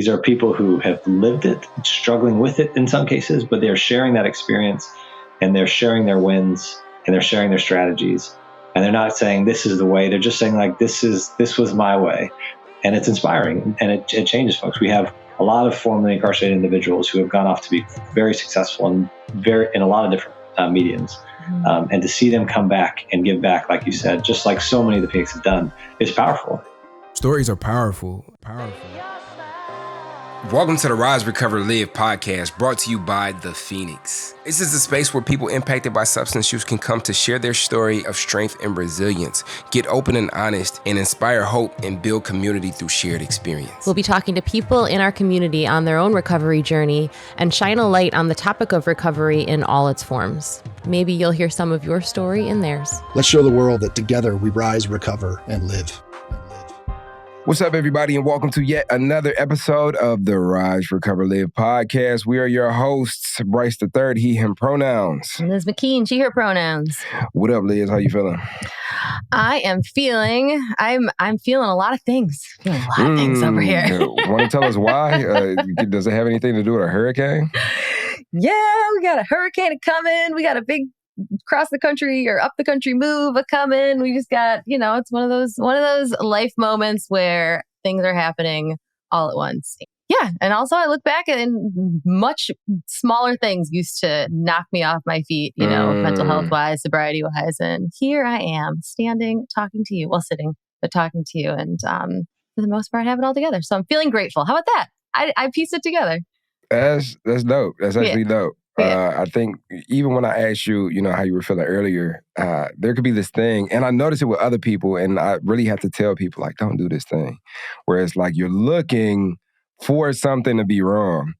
These are people who have lived it, struggling with it in some cases, but they're sharing that experience and they're sharing their wins and they're sharing their strategies. And they're not saying this is the way. They're just saying like, this was my way. And it's inspiring and it changes folks. We have a lot of formerly incarcerated individuals who have gone off to be very successful and in a lot of different mediums. And to see them come back and give back, like you said, just like so many of the Phoenix have done, is powerful. Stories are powerful. Welcome to the Rise, Recover, Live podcast, brought to you by The Phoenix. This is a space where people impacted by substance use can come to share their story of strength and resilience, get open and honest, and inspire hope and build community through shared experience. We'll be talking to people in our community on their own recovery journey and shine a light on the topic of recovery in all its forms. Maybe you'll hear some of your story in theirs. Let's show the world that together we rise, recover, and live. What's up, everybody, and welcome to yet another episode of the Rise, Recover, Live podcast. We are your hosts, Bryce III, he, him pronouns. Liz McKean, she, her pronouns. What up, Liz? How you feeling? I'm feeling a lot of things. A lot of things over here. Want to tell us why? Does it have anything to do with a hurricane? Yeah, we got a hurricane coming. We got a big cross the country or up the country move a coming. We just got, it's one of those life moments where things are happening all at once. Yeah. And also I look back and much smaller things used to knock me off my feet, mental health wise, sobriety wise. And here I am standing, talking to you, sitting, but talking to you. And for the most part, I have it all together. So I'm feeling grateful. How about that? I pieced it together. That's dope. That's actually dope. Yeah. I think even when I asked you, how you were feeling earlier, there could be this thing, and I noticed it with other people, and I really have to tell people, like, don't do this thing, where it's like you're looking for something to be wrong.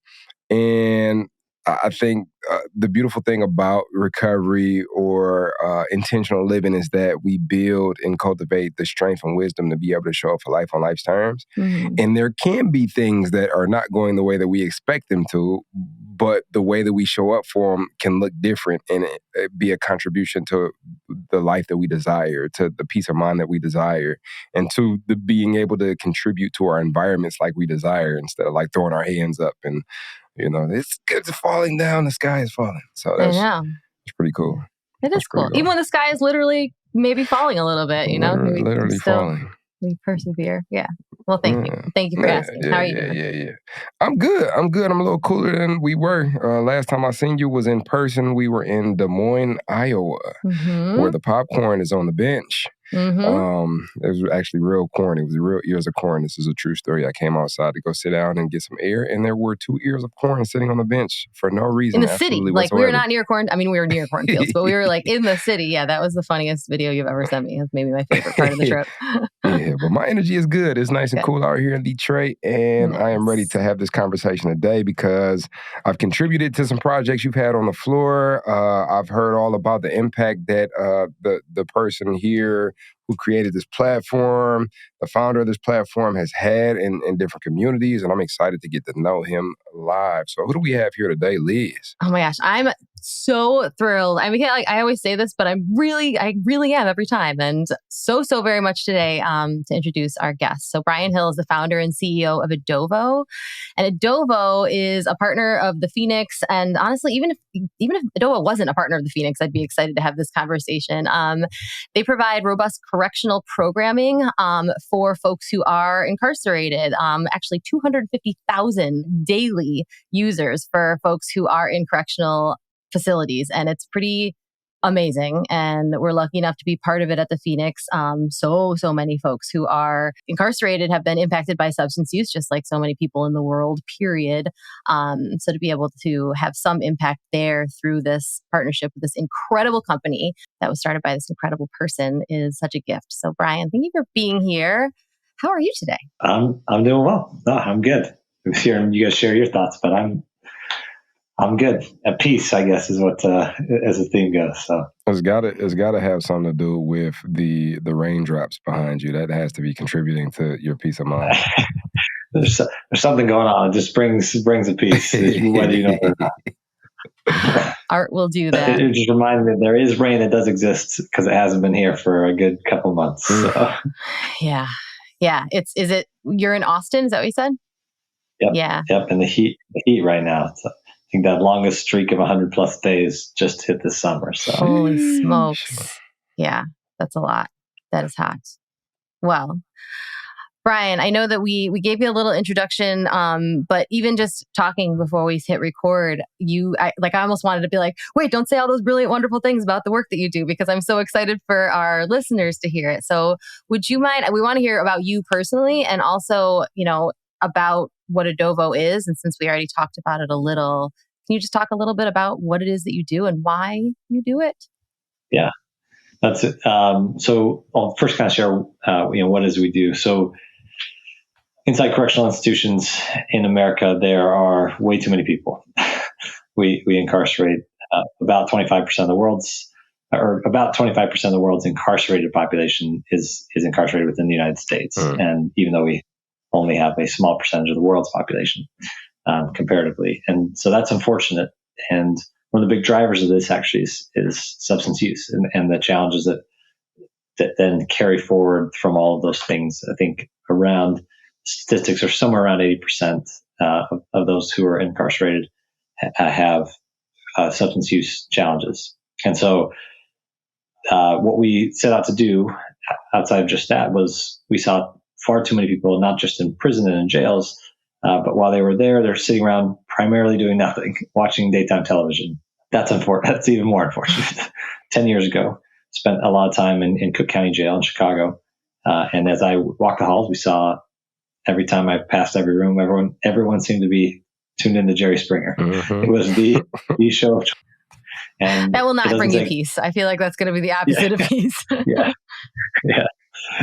And I think the beautiful thing about recovery or intentional living is that we build and cultivate the strength and wisdom to be able to show up for life on life's terms. Mm-hmm. And there can be things that are not going the way that we expect them to, but the way that we show up for them can look different and it be a contribution to the life that we desire, to the peace of mind that we desire, and to the being able to contribute to our environments like we desire instead of like throwing our hands up and it's falling down, the sky is falling. So that's pretty cool. It is cool. Even when the sky is literally maybe falling a little bit, literally falling. We persevere. Yeah. Well, thank you. Thank you for asking. How are you doing? Yeah. I'm good. I'm a little cooler than we were. Last time I seen you was in person. We were in Des Moines, Iowa, where the popcorn is on the bench. Mm-hmm. It was actually real corn. It was real ears of corn. This is a true story. I came outside to go sit down and get some air, and there were 2 ears of corn sitting on the bench for no reason. In the city. Like, we were not near corn. I mean, we were near cornfields, but we were like in the city. Yeah, that was the funniest video you've ever sent me. It was maybe my favorite part of the trip. Yeah, but my energy is good. It's nice and cool out here in Detroit, and I am ready to have this conversation today because I've contributed to some projects you've had on the floor. I've heard all about the impact that the person here who created this platform, the founder of this platform, has had in different communities, and I'm excited to get to know him live. So who do we have here today, Liz? Oh my gosh, I'm so thrilled. I mean, I always say this, but I really am every time. And so very much today to introduce our guest. So Brian Hill is the founder and CEO of Edovo. And Edovo is a partner of the Phoenix. And honestly, even if Edovo wasn't a partner of the Phoenix, I'd be excited to have this conversation. They provide robust correctional programming for folks who are incarcerated. Actually, 250,000 daily users for folks who are in correctional facilities. And it's pretty amazing. And we're lucky enough to be part of it at the Phoenix. So many folks who are incarcerated have been impacted by substance use, just like so many people in the world, period. So to be able to have some impact there through this partnership with this incredible company that was started by this incredible person is such a gift. So Brian, thank you for being here. How are you today? I'm doing well. No, I'm good. I'm hearing you guys share your thoughts, but I'm good. At peace, I guess, is what as the theme goes. So it's got to have something to do with the raindrops behind you. That has to be contributing to your peace of mind. There's something going on. It just brings a peace, whether you know it or not. Art will do that. It just reminded me there is rain that does exist because it hasn't been here for a good couple months. So. Yeah. Is it? You're in Austin? Is that what you said? Yep. Yeah. Yep. And the heat right now. I think that longest streak of 100+ days just hit this summer. So Holy smokes. Yeah, that's a lot. That is hot. Well, Brian, I know that we gave you a little introduction, but even just talking before we hit record, I almost wanted to be like, wait, don't say all those brilliant, wonderful things about the work that you do, because I'm so excited for our listeners to hear it. So would you mind, we want to hear about you personally, and also, about what Edovo is. And since we already talked about it a little, can you just talk a little bit about what it is that you do and why you do it? Yeah, that's it. So I'll first kind of share, what it is we do. So inside correctional institutions in America, there are way too many people. We incarcerate about 25% of the world's incarcerated population is incarcerated within the United States. And even though we only have a small percentage of the world's population comparatively. And so that's unfortunate. And one of the big drivers of this actually is substance use and the challenges that then carry forward from all of those things. I think statistics are somewhere around 80% of those who are incarcerated have substance use challenges. And so what we set out to do outside of just that was we saw far too many people, not just in prison and in jails, but while they were there, they're sitting around primarily doing nothing, watching daytime television. That's even more unfortunate. 10 years ago, spent a lot of time in Cook County Jail in Chicago. And as I walked the halls, we saw every time I passed every room, everyone seemed to be tuned into Jerry Springer. Mm-hmm. It was the show of choice. And that will not bring you peace. I feel like that's going to be the opposite of peace. Yeah.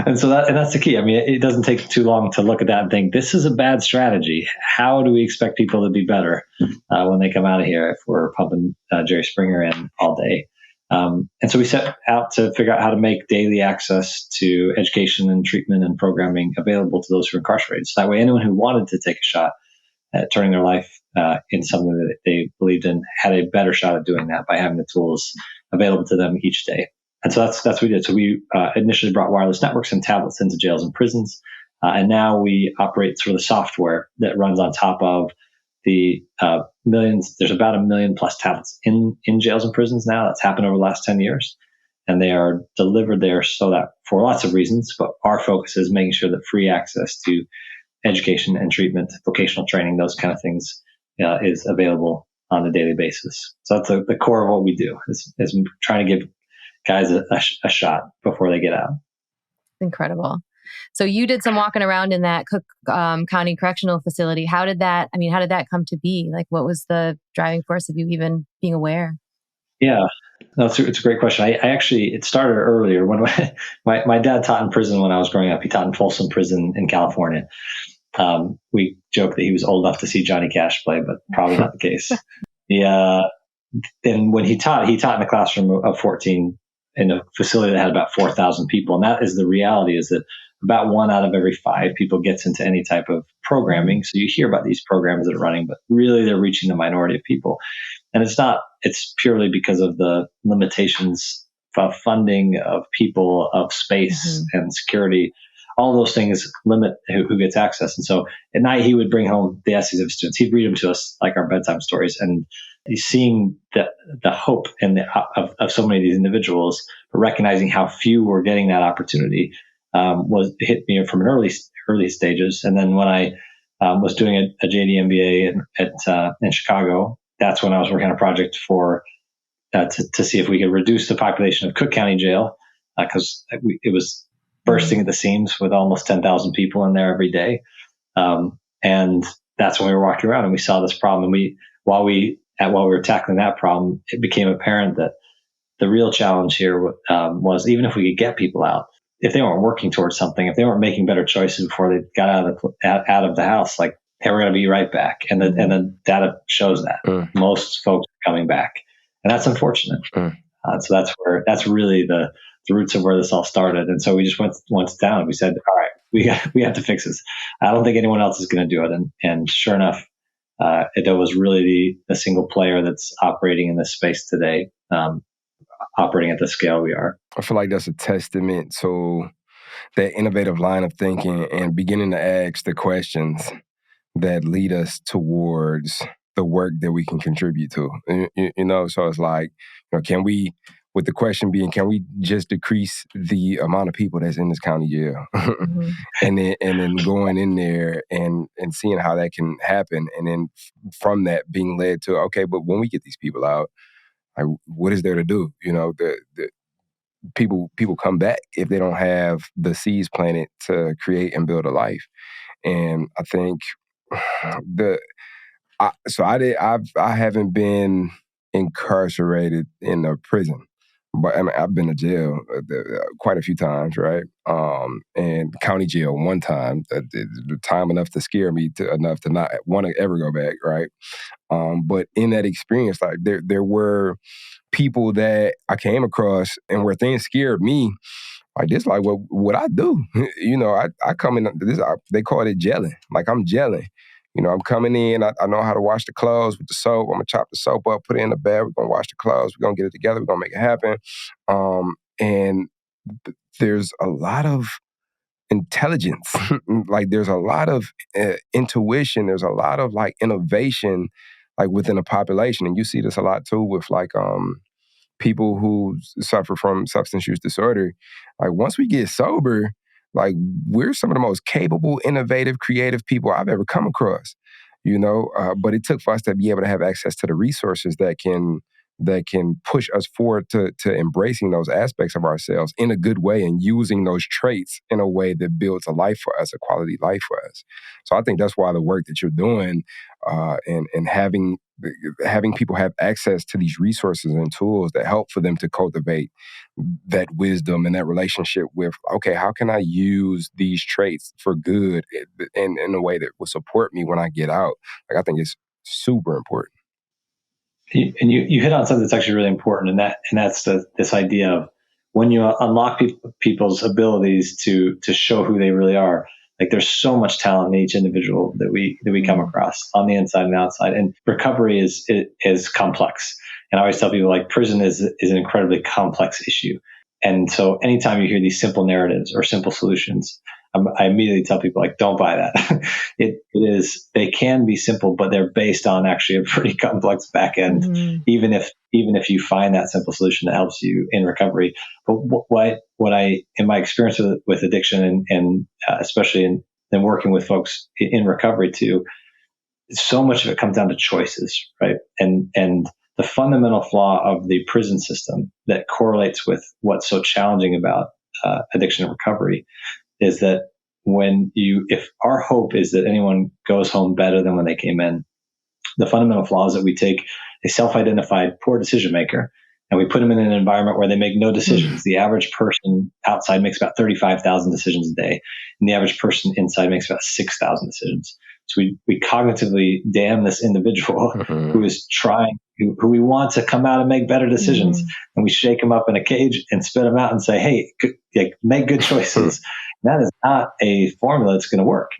And so that's the key. I mean, it doesn't take too long to look at that and think, this is a bad strategy. How do we expect people to be better when they come out of here if we're pumping Jerry Springer in all day? And so we set out to figure out how to make daily access to education and treatment and programming available to those who are incarcerated. So that way, anyone who wanted to take a shot at turning their life into something that they believed in had a better shot at doing that by having the tools available to them each day. And so that's what we did. So we initially brought wireless networks and tablets into jails and prisons. And now we operate sort of the software that runs on top of the millions. There's about 1 million+ tablets in jails and prisons now. That's happened over the last 10 years. And they are delivered there so that for lots of reasons, but our focus is making sure that free access to education and treatment, vocational training, those kind of things is available on a daily basis. So that's the core of what we do is trying to give guys a shot before they get out. Incredible. So you did some walking around in that Cook County Correctional Facility. How did that come to be? Like, what was the driving force of you even being aware? Yeah, no, it's a great question. It started earlier when my dad taught in prison when I was growing up. He taught in Folsom Prison in California. We joke that he was old enough to see Johnny Cash play, but probably not the case. And when he taught in a classroom of 14 in a facility that had about 4,000 people. And that is the reality, is that about 1 out of every 5 people gets into any type of programming. So you hear about these programs that are running, but really they're reaching the minority of people. And it's purely because of the limitations of funding, of people, of space and security. All those things limit who gets access. And so at night, he would bring home the essays of students. He'd read them to us like our bedtime stories. And seeing the hope of so many of these individuals, but recognizing how few were getting that opportunity hit me from an early stages. And then when I was doing a JD MBA in Chicago, that's when I was working on a project to see if we could reduce the population of Cook County Jail, because it was bursting at the seams with almost 10,000 people in there every day. And that's when we were walking around and we saw this problem. And while we were tackling that problem, it became apparent that the real challenge here was, even if we could get people out, if they weren't working towards something, if they weren't making better choices before they got out of the house, like, they were going to be right back. And the data shows that most folks are coming back, and that's unfortunate. So that's really the roots of where this all started. And so we just went down. We said, all right, we have to fix this. I don't think anyone else is going to do it. And sure enough, Edovo is really the single player that's operating in this space today, operating at the scale we are. I feel like that's a testament to that innovative line of thinking and beginning to ask the questions that lead us towards the work that we can contribute to. So it's like, can we, with the question being, can we just decrease the amount of people that's in this county jail? Mm-hmm. and then going in there and seeing how that can happen. And then from that being led to, okay, but when we get these people out, like, what is there to do? The people come back if they don't have the seeds planted to create and build a life. And I think I haven't been incarcerated in a prison, but I mean, I've been to jail quite a few times, right? And county jail one time, the time enough to scare me enough to not want to ever go back, right? But in that experience, like there were people that I came across and where things scared me. Like this, like what I do, I come in. They call it gelling. Like I'm gelling. I'm coming in. I know how to wash the clothes with the soap. I'm gonna chop the soap up, put it in the bed. We're gonna wash the clothes. We're gonna get it together. We're gonna make it happen. And there's a lot of intelligence. Like there's a lot of intuition. There's a lot of like innovation, like within a population, and you see this a lot too with like people who suffer from substance use disorder. Like once we get sober, like we're some of the most capable, innovative, creative people I've ever come across. But it took for us to be able to have access to the resources that can push us forward to embracing those aspects of ourselves in a good way and using those traits in a way that builds a life for us, a quality life for us. So I think that's why the work that you're doing and having people have access to these resources and tools that help for them to cultivate that wisdom and that relationship with, okay, how can I use these traits for good in a way that will support me when I get out? Like I think it's super important. And you hit on something that's actually really important, and that's this idea of when you unlock people's abilities to show who they really are. Like there's so much talent in each individual that we come across on the inside and outside, and recovery is complex. And I always tell people like prison is an incredibly complex issue. And so anytime you hear these simple narratives or simple solutions, I immediately tell people like, don't buy that. They can be simple, but they're based on actually a pretty complex back end, even if you find that simple solution that helps you in recovery. But what I, in my experience with addiction and especially in working with folks in recovery too, so much of it comes down to choices, right? And the fundamental flaw of the prison system that correlates with what's so challenging about addiction and recovery is that if our hope is that anyone goes home better than when they came in, the fundamental flaw is that we take a self-identified poor decision maker and we put them in an environment where they make no decisions. The average person outside makes about 35,000 decisions a day, and the average person inside makes about 6,000 decisions. So we cognitively damn this individual who is trying, who we want to come out and make better decisions, and we shake them up in a cage and spit them out and say, "Hey, make good choices." That is not a formula that's going to work.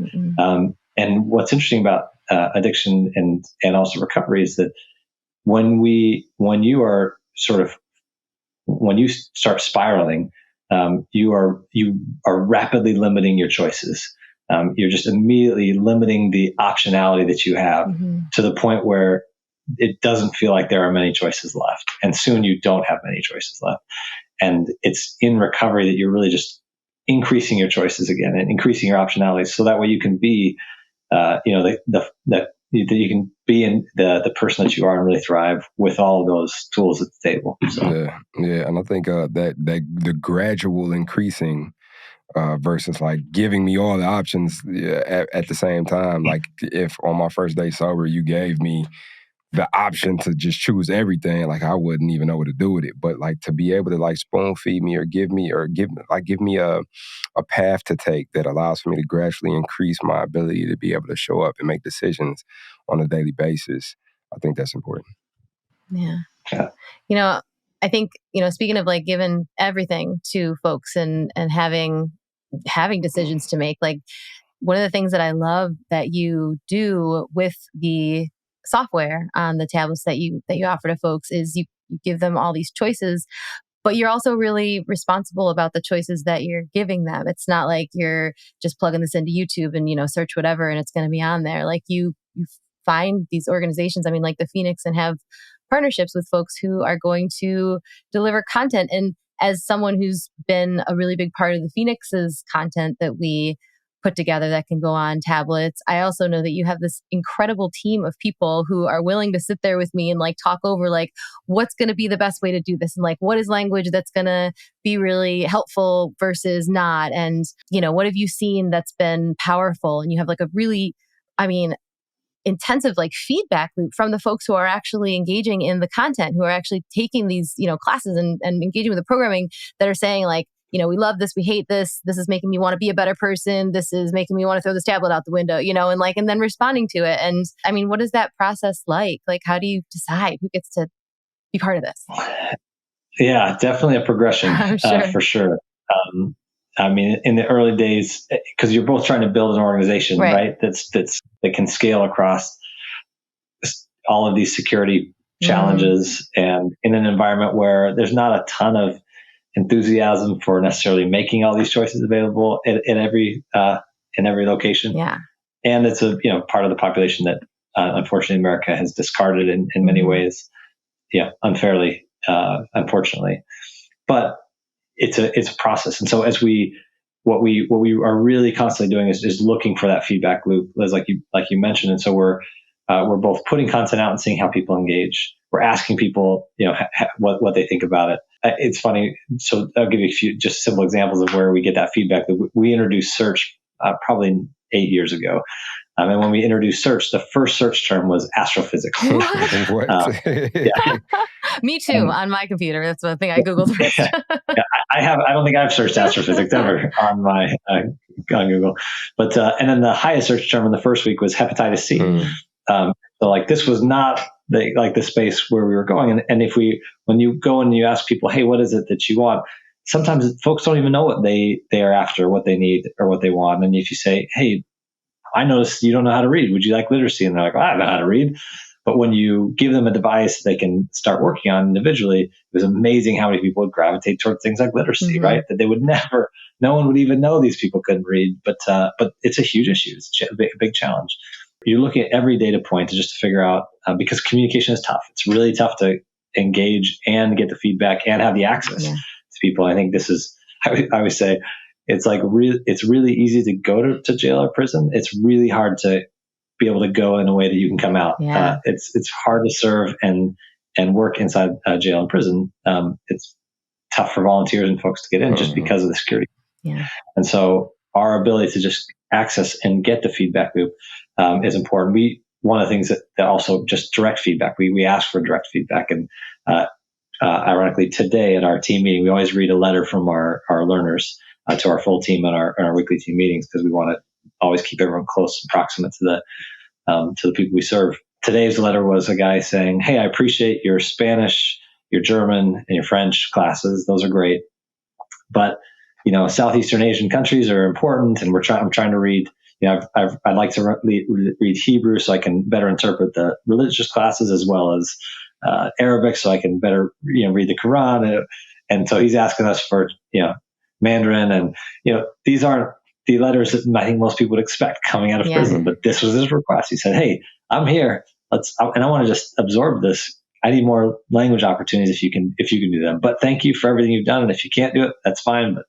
And what's interesting about addiction and also recovery is that when you start spiraling, you are rapidly limiting your choices. You're just immediately limiting the optionality that you have to the point where it doesn't feel like there are many choices left. And soon you don't have many choices left. And it's in recovery that you're really just increasing your choices again and increasing your optionality, so that way you can be, that you can be in the person that you are and really thrive with all of those tools at the table. So. Yeah, and I think that the gradual increasing versus like giving me all the options at the same time. Like if on my first day sober, you gave me the option to just choose everything, like I wouldn't even know what to do with it. But like to be able to like spoon feed me or give me a path to take that allows for me to gradually increase my ability to be able to show up and make decisions on a daily basis, I think that's important. Yeah. I think, speaking of like giving everything to folks and having decisions to make, like one of the things that I love that you do with the software on the tablets that you offer to folks is you give them all these choices, but you're also really responsible about the choices that you're giving them. It's not like you're just plugging this into YouTube and, search whatever and it's going to be on there. Like you find these organizations, I mean, like the Phoenix, and have partnerships with folks who are going to deliver content. And as someone who's been a really big part of the Phoenix's content that we put together that can go on tablets, I also know that you have this incredible team of people who are willing to sit there with me and like talk over like what's going to be the best way to do this, and like what is language that's going to be really helpful versus not, and what have you seen that's been powerful. And you have like a really, intensive like feedback loop from the folks who are actually engaging in the content, who are actually taking these classes and engaging with the programming, that are saying like, we love this, we hate this, this is making me want to be a better person, this is making me want to throw this tablet out the window, and then responding to it. And what is that process like? Like, how do you decide who gets to be part of this? Yeah, definitely a progression. Sure. For sure. In the early days, because you're both trying to build an organization, right? That can scale across all of these security challenges, and in an environment where there's not a ton of enthusiasm for necessarily making all these choices available in every location. Yeah. And it's a part of the population that unfortunately America has discarded in many ways, unfairly, unfortunately. But it's a process. And so what we are really constantly doing is looking for that feedback loop, like you mentioned. And so we're both putting content out and seeing how people engage. We're asking people, what they think about it. It's funny. So I'll give you a few just simple examples of where we get that feedback. We introduced search probably 8 years ago. And when we introduced search, the first search term was astrophysics. What? Yeah. Me too, on my computer. That's the thing I Googled first. Yeah, I don't think I've searched astrophysics ever on Google. But and then the highest search term in the first week was hepatitis C. So like this was not the space where we were going. And when you go and you ask people, hey, what is it that you want? Sometimes folks don't even know what they are after, what they need, or what they want. And if you say, hey, I noticed you don't know how to read, would you like literacy? And they're like, I don't know how to read. But when you give them a device they can start working on individually, it was amazing how many people would gravitate toward things like literacy, right? That they would never, no one would even know these people couldn't read. But it's a huge issue. It's a big challenge. You're looking at every data point just to figure out, because communication is tough. It's really tough to engage and get the feedback and have the access to people. I think this is, I always say, it's like it's really easy to go to jail or prison. It's really hard to be able to go in a way that you can come out. Yeah. It's hard to serve and work inside jail and prison. It's tough for volunteers and folks to get in just because of the security. Yeah. And so our ability to just access and get the feedback loop is important. One of the things that also just direct feedback. We ask for direct feedback, and ironically today at our team meeting, we always read a letter from our learners to our full team in our weekly team meetings, because we want to always keep everyone close and proximate to the people we serve. Today's letter was a guy saying, hey, I appreciate your Spanish, your German, and your French classes. Those are great. But, Southeastern Asian countries are important, and I'm trying to read, I'd like to read Hebrew so I can better interpret the religious classes, as well as Arabic so I can better, read the Quran. And so he's asking us for, Mandarin, and these aren't the letters that I think most people would expect coming out of prison. But this was his request. He said, "Hey, I'm here. And I want to just absorb this. I need more language opportunities if you can do them. But thank you for everything you've done. And if you can't do it, that's fine. But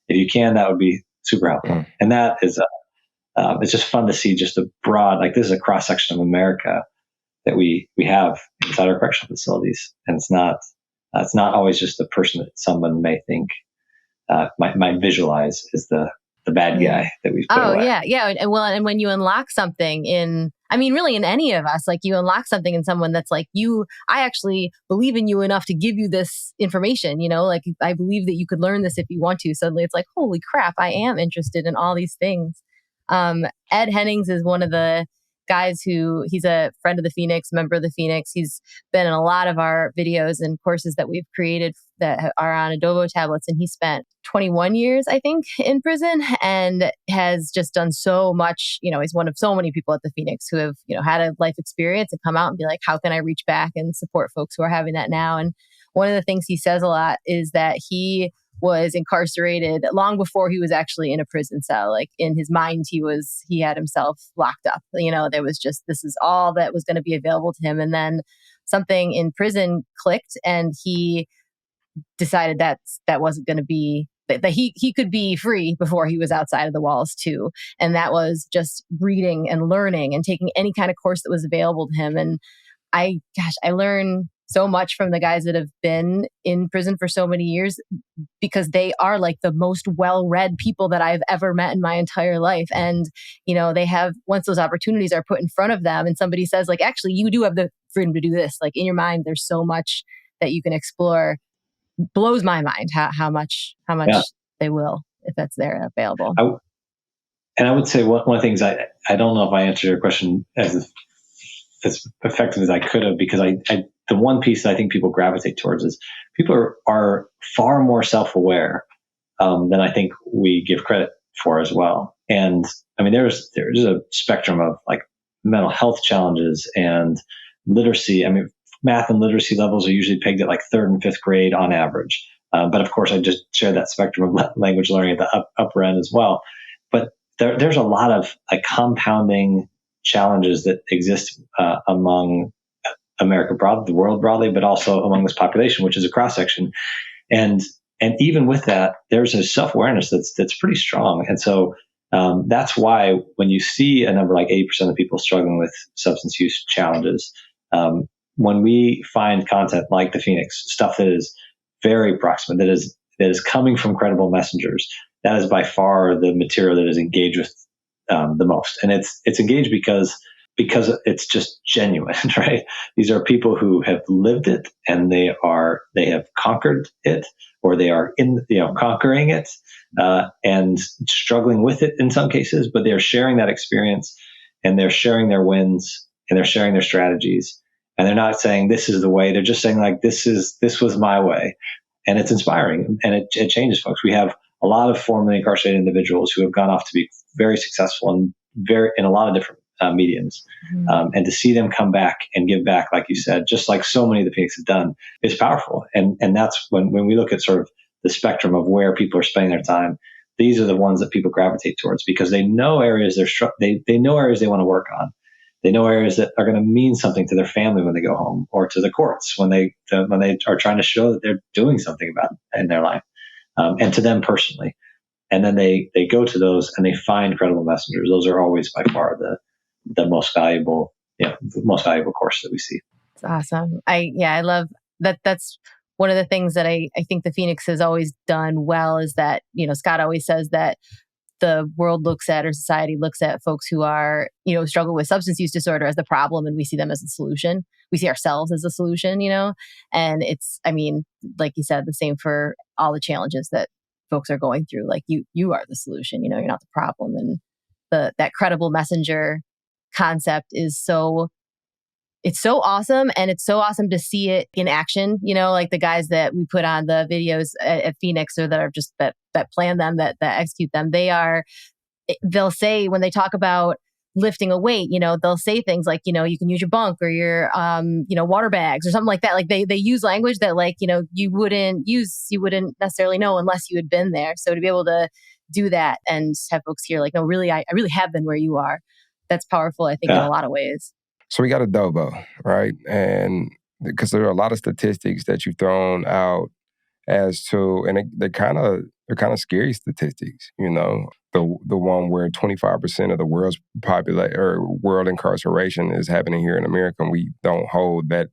if you can, that would be super helpful." And that is, it's just fun to see just a broad, like this is a cross section of America that we have inside our correctional facilities, and it's not always just the person that someone may think might visualize as the bad guy that we've put away. Yeah. And when you unlock something really in any of us, like you unlock something in someone that's like, I actually believe in you enough to give you this information, like I believe that you could learn this if you want to. Suddenly it's like, holy crap, I am interested in all these things. Ed Hennings is one of the guys he's a friend of the Phoenix, member of the Phoenix. He's been in a lot of our videos and courses that we've created that are on Edovo tablets. And he spent 21 years, I think, in prison, and has just done so much. He's one of so many people at the Phoenix who have, had a life experience and come out and be like, how can I reach back and support folks who are having that now? And one of the things he says a lot is that he was incarcerated long before he was actually in a prison cell. Like in his mind, he had himself locked up. There was just, this is all that was going to be available to him. And then something in prison clicked and he decided that wasn't going to be, that he could be free before he was outside of the walls too. And that was just reading and learning and taking any kind of course that was available to him. And I learn so much from the guys that have been in prison for so many years, because they are like the most well-read people that I've ever met in my entire life. And, they have, once those opportunities are put in front of them and somebody says like, actually, you do have the freedom to do this. Like in your mind, there's so much that you can explore. Blows my mind how much they will, if that's there available. I would say one of the things, I don't know if I answered your question as effective as I could have, because the one piece that I think people gravitate towards is people are far more self-aware than I think we give credit for as well. And I mean, there's a spectrum of like mental health challenges and literacy. I mean, math and literacy levels are usually pegged at like 3rd and 5th grade on average. But of course, I just shared that spectrum of language learning at the upper end as well. But there's a lot of like compounding challenges that exist among America broadly, the world broadly, but also among this population, which is a cross section. And even with that, there's a self-awareness that's pretty strong. And so that's why when you see a number like 80% of people struggling with substance use challenges, when we find content like the Phoenix, stuff that is very proximate, that is coming from credible messengers, that is by far the material that is engaged with the most. And it's engaged because it's just genuine, right? These are people who have lived it and they have conquered it, or they are conquering it and struggling with it in some cases, but they're sharing that experience and they're sharing their wins and they're sharing their strategies. And they're not saying this is the way. They're just saying like, this was my way. And it's inspiring and it changes folks. We have a lot of formerly incarcerated individuals who have gone off to be very successful and in a lot of different mediums. Mm-hmm. And to see them come back and give back, like you said, just like so many of the Phoenix have done, is powerful. And that's when we look at sort of the spectrum of where people are spending their time, these are the ones that people gravitate towards because they know areas they know areas they want to work on. They know areas that are going to mean something to their family when they go home, or to the courts when they are trying to show that they're doing something about it in their life, and to them personally. And then they go to those and they find credible messengers. Those are always by far the most valuable, the most valuable course that we see. It's awesome. I love that. That's one of the things that I think the Phoenix has always done well is that, Scott always says that the world looks at, or society looks at, folks who are, struggle with substance use disorder as the problem, and we see them as a solution. We see ourselves as a solution, and it's, like you said, the same for all the challenges that folks are going through. Like you are the solution, you're not the problem. And that credible messenger concept is it's so awesome. And it's so awesome to see it in action, like the guys that we put on the videos at Phoenix, or that are just that plan them, that execute them. They'll say, when they talk about lifting a weight, they'll say things like, you can use your bunk or your, water bags or something like that. Like they use language that you wouldn't necessarily know unless you had been there. So to be able to do that and have folks here like, no, really, I really have been where you are. That's powerful, I think, in a lot of ways. So we got Edovo, right? And because there are a lot of statistics that you've thrown out as to, and they're kind of scary statistics, the one where 25% of the world's world incarceration is happening here in America, and we don't hold that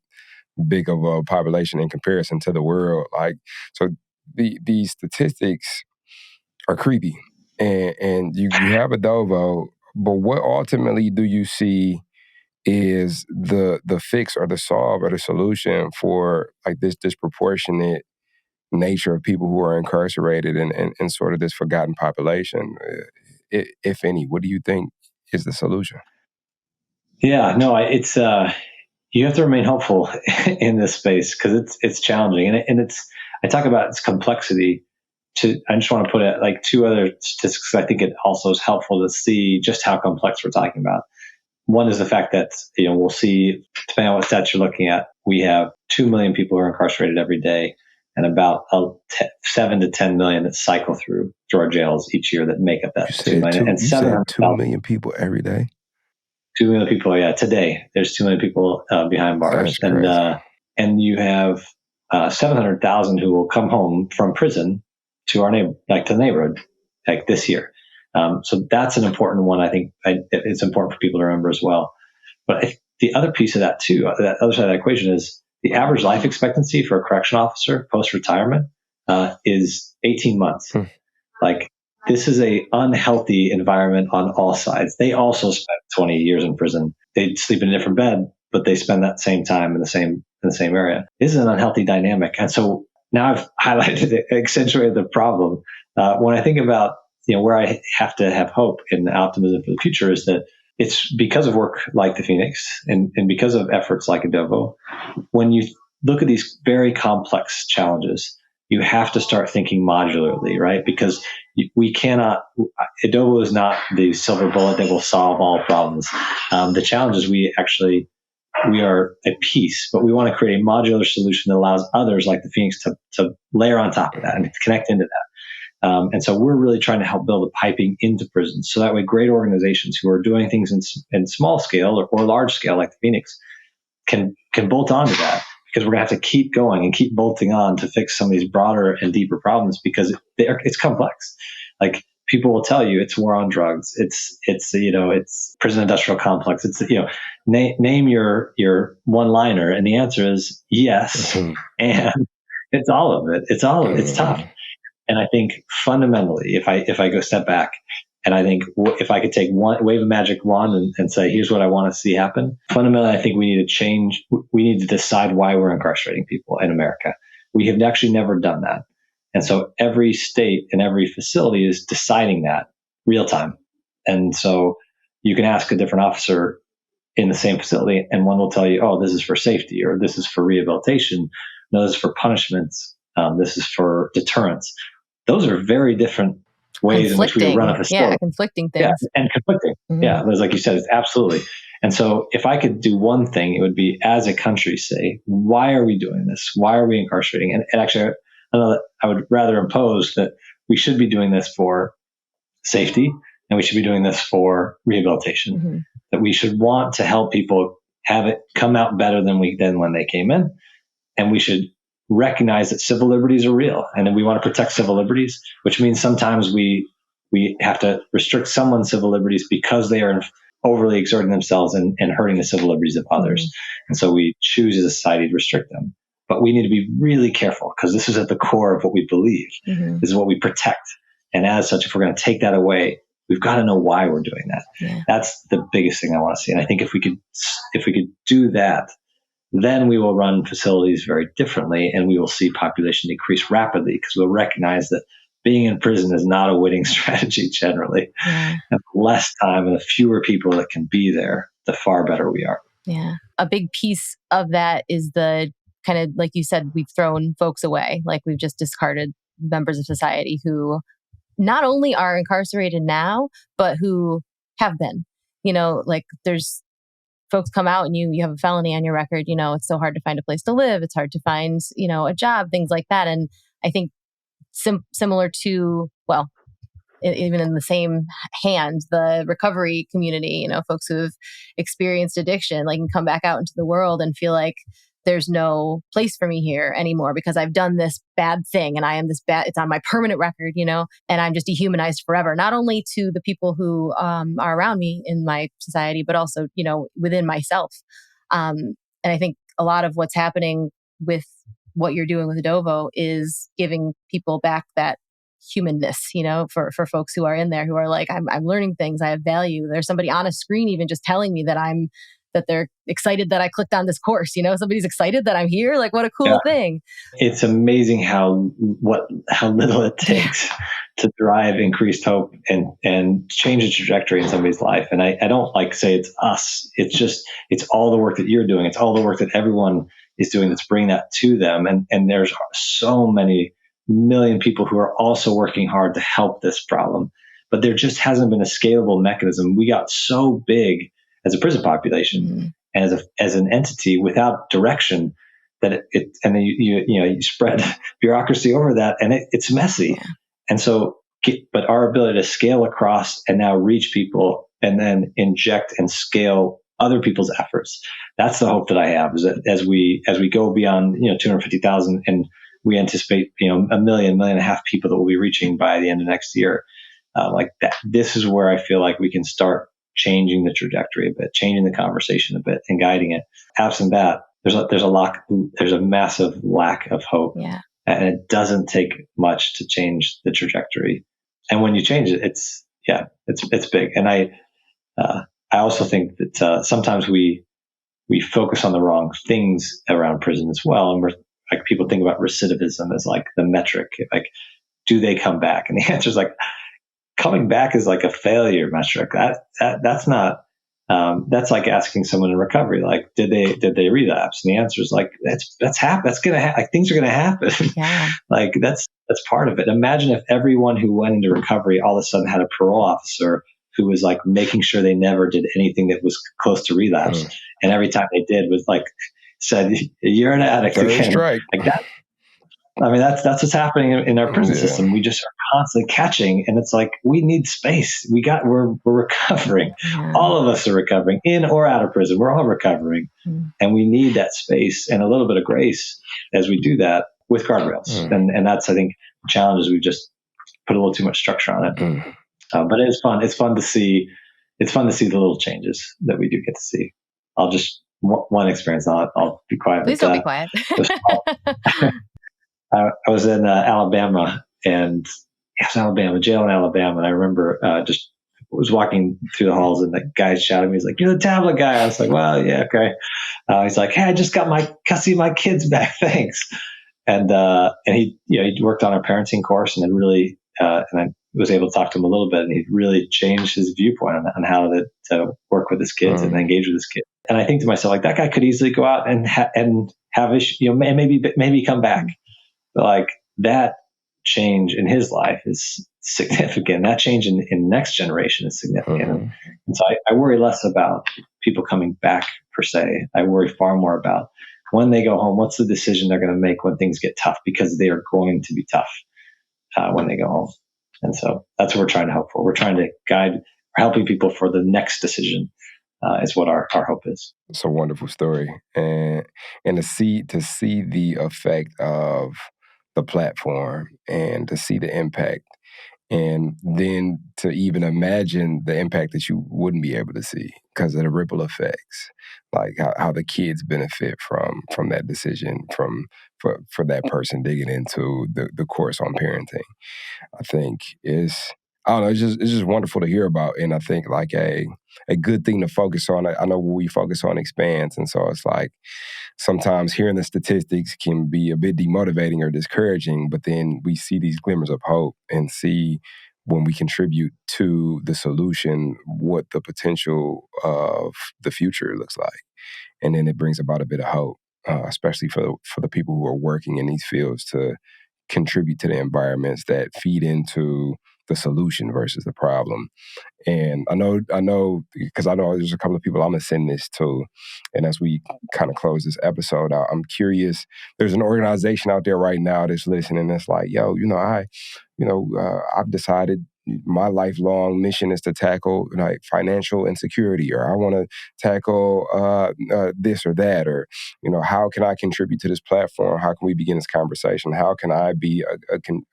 big of a population in comparison to the world. Like, so these statistics are creepy, and you have Edovo, but what ultimately do you see is the fix or the solve or the solution for like this disproportionate nature of people who are incarcerated and sort of this forgotten population, if any? What do you think is the solution? Yeah, no, it's you have to remain hopeful in this space because it's challenging, and I talk about its complexity. I just want to put it like two other statistics. I think it also is helpful to see just how complex we're talking about. One is the fact that we'll see, depending on what stats you're looking at, we have 2 million people who are incarcerated every day, and about 7 to 10 million that cycle through our jails each year that make up that 2 million. And you said 2 700,000 million people every day? 2 million people, yeah. Today, there's 2 million people behind bars. That's crazy. And you have 700,000 who will come home from prison to our to the neighborhood, like this year. So that's an important one. I think it's important for people to remember as well. But the other piece of that too, that other side of that equation, is the average life expectancy for a correction officer post-retirement is 18 months. Like, this is a unhealthy environment on all sides. They also spent 20 years in prison. They sleep in a different bed, but they spend that same time in the same area. This is an unhealthy dynamic. And so now I've highlighted it, accentuated the problem. When I think about where I have to have hope and optimism for the future, is that it's because of work like the Phoenix and because of efforts like Edovo. When you look at these very complex challenges, you have to start thinking modularly, right? Because we cannot, Edovo is not the silver bullet that will solve all problems. The challenge is we are a piece, but we want to create a modular solution that allows others like the Phoenix to layer on top of that and to connect into that. And so we're really trying to help build a piping into prisons. So that way great organizations who are doing things in small scale or large scale like the Phoenix can bolt onto that, because we're going to have to keep going and keep bolting on to fix some of these broader and deeper problems, because it's complex. Like, people will tell you it's war on drugs. It's prison industrial complex. It's, name your one-liner. And the answer is yes. And it's all of it. It's all of it. It's tough. And I think fundamentally, if I go step back, and I think if I could wave a magic wand and say, here's what I want to see happen, fundamentally, I think we need to change. We need to decide why we're incarcerating people in America. We have actually never done that. And so every state and every facility is deciding that real time. And so you can ask a different officer in the same facility, and one will tell you, oh, this is for safety, or this is for rehabilitation. No, this is for punishments. This is for deterrence. Those are very different ways in which we run a facility. Yeah, conflicting things. Yeah, and conflicting. Mm-hmm. Yeah, there's, like you said, it's absolutely. And so if I could do one thing, it would be, as a country, say, why are we doing this? Why are we incarcerating? And actually, I would rather impose that we should be doing this for safety, and we should be doing this for rehabilitation. Mm-hmm. That we should want to help people have it come out better than when they came in. And we should recognize that civil liberties are real, and then we want to protect civil liberties, which means sometimes we have to restrict someone's civil liberties because they are overly exerting themselves and hurting the civil liberties of others. Mm-hmm. And so we choose as a society to restrict them. But we need to be really careful, because this is at the core of what we believe. Mm-hmm. This is what we protect. And as such, if we're going to take that away, we've got to know why we're doing that. Yeah. That's the biggest thing I want to see. And I think if we could do that, then we will run facilities very differently, and we will see population decrease rapidly, because we'll recognize that being in prison is not a winning strategy generally. Yeah. And the less time and the fewer people that can be there, the far better we are. Yeah. A big piece of that is the kind of, like you said, we've thrown folks away. Like, we've just discarded members of society who not only are incarcerated now, but who have been. Like, there's folks come out and you have a felony on your record, it's so hard to find a place to live. It's hard to find, a job, things like that. And I think similar to, well, even in the same hand, the recovery community, folks who have experienced addiction, like, can come back out into the world and feel like there's no place for me here anymore because I've done this bad thing and I am this bad, it's on my permanent record, and I'm just dehumanized forever, not only to the people who are around me in my society, but also, within myself. And I think a lot of what's happening with what you're doing with Edovo is giving people back that humanness, for folks who are in there who are like, I'm learning things, I have value. There's somebody on a screen even just telling me that they're excited that I clicked on this course. Somebody's excited that I'm here. Like, what a cool thing. It's amazing how little it takes to drive increased hope and change the trajectory in somebody's life. And I don't say it's us. It's all the work that you're doing. It's all the work that everyone is doing that's bringing that to them. And there's so many million people who are also working hard to help this problem. But there just hasn't been a scalable mechanism. We got so big as a prison population. Mm-hmm. and as an entity without direction, that and then you spread bureaucracy over that, and it's messy. Yeah. And so, but our ability to scale across and now reach people and then inject and scale other people's efforts, that's the hope that I have, is that as we go beyond 250,000, and we anticipate 1.5 million people that we'll be reaching by the end of next year, like that, this is where I feel like we can start changing the trajectory a bit, changing the conversation a bit, and guiding it. Absent that, there's a massive lack of hope. Yeah. And it doesn't take much to change the trajectory. And when you change it, it's big. And I also think that sometimes we focus on the wrong things around prison as well. And we're like, people think about recidivism as like the metric, like, do they come back? And the answer is like, coming back is like a failure metric. That's not. That's like asking someone in recovery, like, did they relapse? And the answer is like, that's gonna happen. Like, things are gonna happen. Yeah. Like that's part of it. Imagine if everyone who went into recovery all of a sudden had a parole officer who was like making sure they never did anything that was close to relapse, and every time they did was like said, "You're an addict again." Strike. Like that. I mean, that's what's happening in our prison system. We just are constantly catching, and it's like, we need space. We're recovering. Yeah. All of us are recovering, in or out of prison. We're all recovering, and we need that space and a little bit of grace as we do that with guardrails. And that's, I think, the challenge is we've just put a little too much structure on it. But it's fun. It's fun to see. It's fun to see the little changes that we do get to see. I'll just one experience. I'll be quiet. Please don't be quiet. I was in Alabama, and jail in Alabama. And I remember just was walking through the halls, and the guy shouted at me. He's like, "You're the tablet guy." I was like, "Well, yeah, okay." He's like, "Hey, I just got my custody of my kids back. Thanks." And he worked on our parenting course, and then really, and I was able to talk to him a little bit, and he really changed his viewpoint on how to work with his kids and engage with his kids. And I think to myself, like, that guy could easily go out and have issues, and maybe come back. But like, that change in his life is significant. That change in next generation is significant. And so I worry less about people coming back per se. I worry far more about when they go home, what's the decision they're going to make when things get tough, because they are going to be tough when they go home. And so that's what we're trying to help for. We're trying to guide, helping people for the next decision is what our hope is. It's a wonderful story. And to see the effect of the platform, and to see the impact, and then to even imagine the impact that you wouldn't be able to see because of the ripple effects, like how the kids benefit from that decision, for that person digging into the course on parenting. I think I don't know, it's just wonderful to hear about, and I think like a good thing to focus on. I know we focus on expands, and so it's like sometimes hearing the statistics can be a bit demotivating or discouraging, but then we see these glimmers of hope and see when we contribute to the solution what the potential of the future looks like, and then it brings about a bit of hope, especially for the people who are working in these fields, to contribute to the environments that feed into the solution versus the problem. And I know because I know there's a couple of people I'm gonna send this to, and as we kind of close this episode out, I'm curious. There's an organization out there right now that's listening. That's like, yo, I've decided my lifelong mission is to tackle financial insecurity, or I want to tackle this or that, or how can I contribute to this platform? How can we begin this conversation? How can I be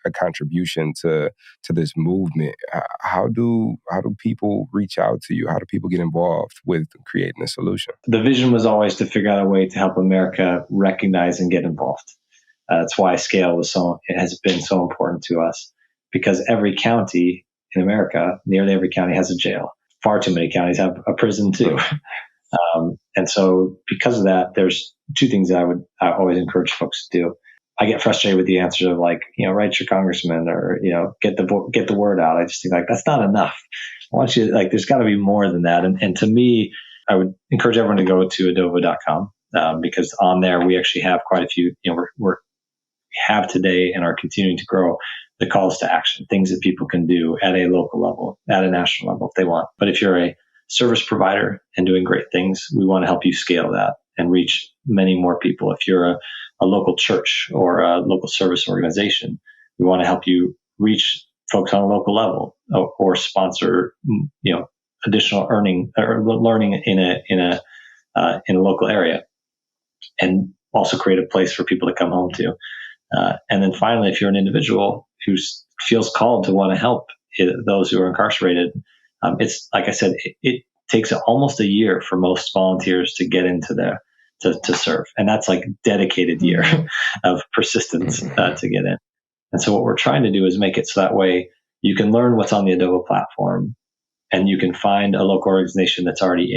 a contribution to this movement? How do people reach out to you? How do people get involved with creating a solution? The vision was always to figure out a way to help America recognize and get involved. That's why scale has been so important to us, because every county in America, nearly every county has a jail. Far too many counties have a prison too. And so because of that, there's two things that I always encourage folks to do. I get frustrated with the answers of like, write your congressman, or, get the word out. I just think like, that's not enough. I want you there's got to be more than that. And to me, I would encourage everyone to go to edovo.com because on there we actually have quite a few, we have today and are continuing to grow the calls to action, things that people can do at a local level, at a national level if they want. But if you're a service provider and doing great things, we want to help you scale that and reach many more people. If you're a local church or a local service organization, we want to help you reach folks on a local level, or sponsor, additional earning or learning in a local area, and also create a place for people to come home to. And then finally, if you're an individual who feels called to want to help those who are incarcerated, it's like I said, it takes almost a year for most volunteers to get into there to serve, and that's like dedicated year of persistence to get in. And so what we're trying to do is make it so that way you can learn what's on the Edovo platform, and you can find a local organization that's already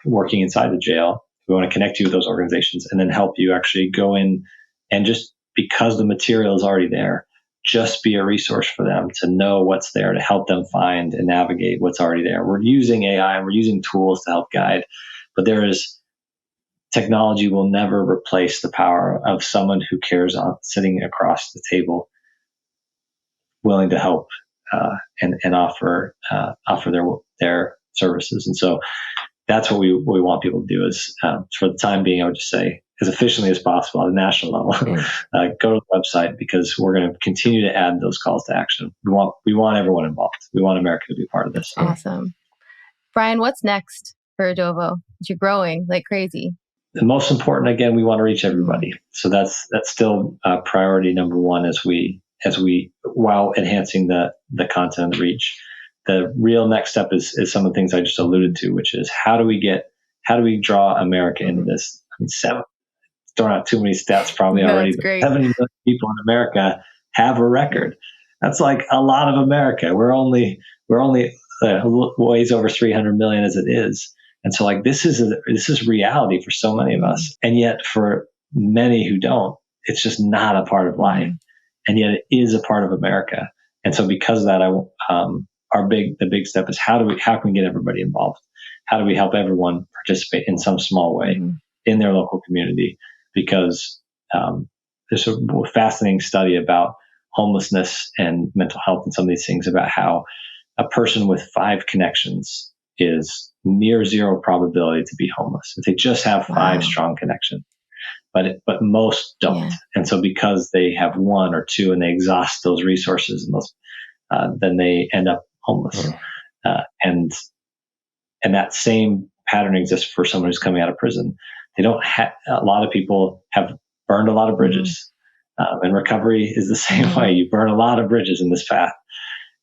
working inside the jail. We want to connect you with those organizations and then help you actually go in and, just because the material is already there, just be a resource for them to know what's there, to help them find and navigate what's already there. We're using AI, we're using tools to help guide, but technology will never replace the power of someone who cares, on sitting across the table, willing to help and offer their services. And so that's what we want people to do is, for the time being, I would just say, as efficiently as possible at a national level, go to the website, because we're going to continue to add those calls to action. We want everyone involved. We want America to be part of this. Awesome. Brian, what's next for Edovo? You're growing like crazy. The most important, again, we want to reach everybody. So that's still priority number one as we while enhancing the content and the reach. The real next step is some of the things I just alluded to, which is how do we draw America into this? I mean, throwing out too many stats probably already, but 70 million people in America have a record. That's like a lot of America. We're only ways over 300 million as it is. And so like this is reality for so many of us. And yet for many who don't, it's just not a part of life. And yet it is a part of America. And so because of that, the big step is how can we get everybody involved? How do we help everyone participate in some small way in their local community? Because there's a fascinating study about homelessness and mental health and some of these things, about how a person with 5 connections is near zero probability to be homeless if they just have 5 strong connections. But most don't. Yeah. And so because they have 1 or 2 and they exhaust those resources, and then they end up homeless. And that same pattern exists for someone who's coming out of prison. They don't a lot of people have burned a lot of bridges. And recovery is the same way. You burn a lot of bridges in this path.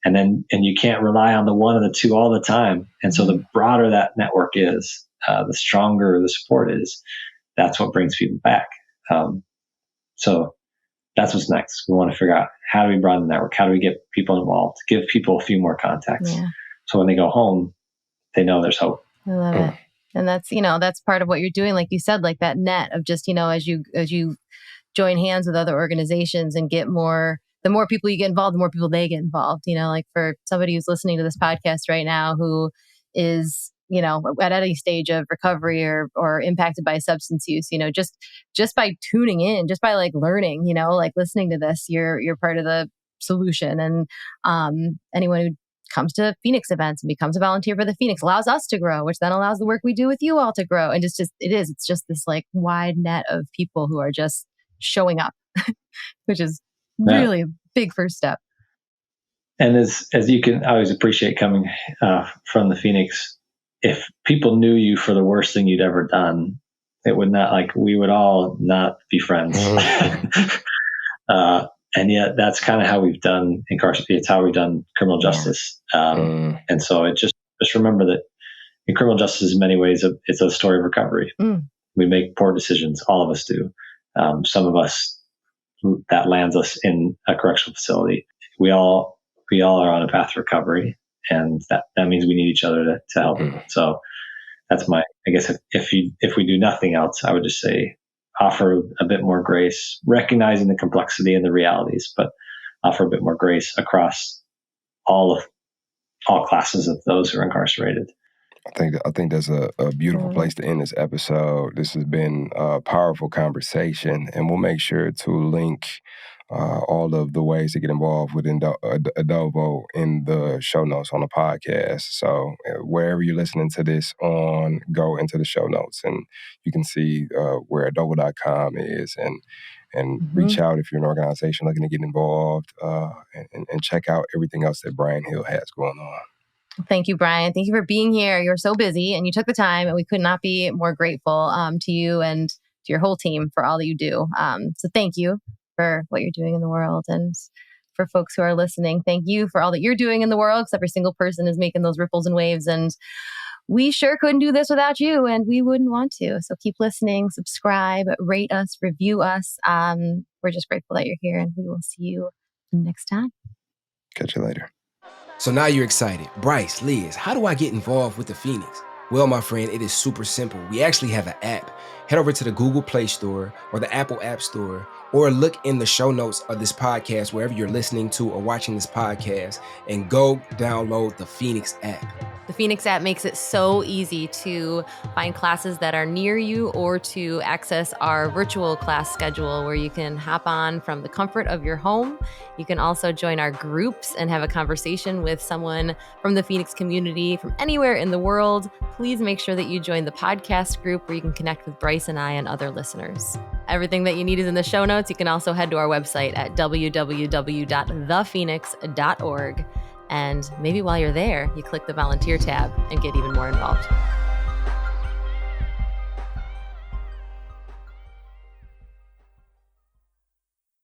And you can't rely on the 1 or the 2 all the time. And so the broader that network is, the stronger the support is. That's what brings people back. So that's what's next. We want to figure out, how do we broaden the network? How do we get people involved? Give people a few more contacts. Yeah. So when they go home, they know there's hope. I love it. And that's part of what you're doing. Like you said, like that net of just, as you join hands with other organizations and get more, the more people you get involved, the more people they get involved. Like for somebody who's listening to this podcast right now, who is, at any stage of recovery or impacted by substance use, just by tuning in, just by like learning, like listening to this, you're part of the solution. And anyone who comes to Phoenix events and becomes a volunteer for the Phoenix allows us to grow, which then allows the work we do with you all to grow. And it's just this like wide net of people who are just showing up, which is really a big first step. And as you can always appreciate coming from the Phoenix, if people knew you for the worst thing you'd ever done, it would not, we would all not be friends. And yet that's kind of how we've done incarceration. It's how we've done criminal justice. And so it just remember that in criminal justice, in many ways, it's a story of recovery. We make poor decisions. All of us do. Some of us, that lands us in a correctional facility. We all are on a path to recovery. And that means we need each other to help. So that's I guess if we do nothing else, I would just say, offer a bit more grace, recognizing the complexity and the realities, but offer a bit more grace across all classes of those who are incarcerated. I think that's a beautiful place to end this episode. This has been a powerful conversation, and we'll make sure to link all of the ways to get involved with Edovo in the show notes on the podcast. So wherever you're listening to this on, go into the show notes and you can see where Edovo.com is and reach out if you're an organization looking to get involved and check out everything else that Brian Hill has going on. Thank you, Brian. Thank you for being here. You're so busy and you took the time, and we could not be more grateful to you and to your whole team for all that you do. So thank you for what you're doing in the world. And for folks who are listening, thank you for all that you're doing in the world, because every single person is making those ripples and waves. And we sure couldn't do this without you, and we wouldn't want to. So keep listening, subscribe, rate us, review us. We're just grateful that you're here, and we will see you next time. Catch you later. So now you're excited. Bryce, Liz, how do I get involved with the Phoenix? Well, my friend, it is super simple. We actually have an app. Head over to the Google Play Store or the Apple App Store, or look in the show notes of this podcast, wherever you're listening to or watching this podcast, and go download the Phoenix app. The Phoenix app makes it so easy to find classes that are near you, or to access our virtual class schedule where you can hop on from the comfort of your home. You can also join our groups and have a conversation with someone from the Phoenix community from anywhere in the world. Please make sure that you join the podcast group where you can connect with Bryce and I and other listeners. Everything that you need is in the show notes. You can also head to our website at www.thephoenix.org. And maybe while you're there, you click the volunteer tab and get even more involved.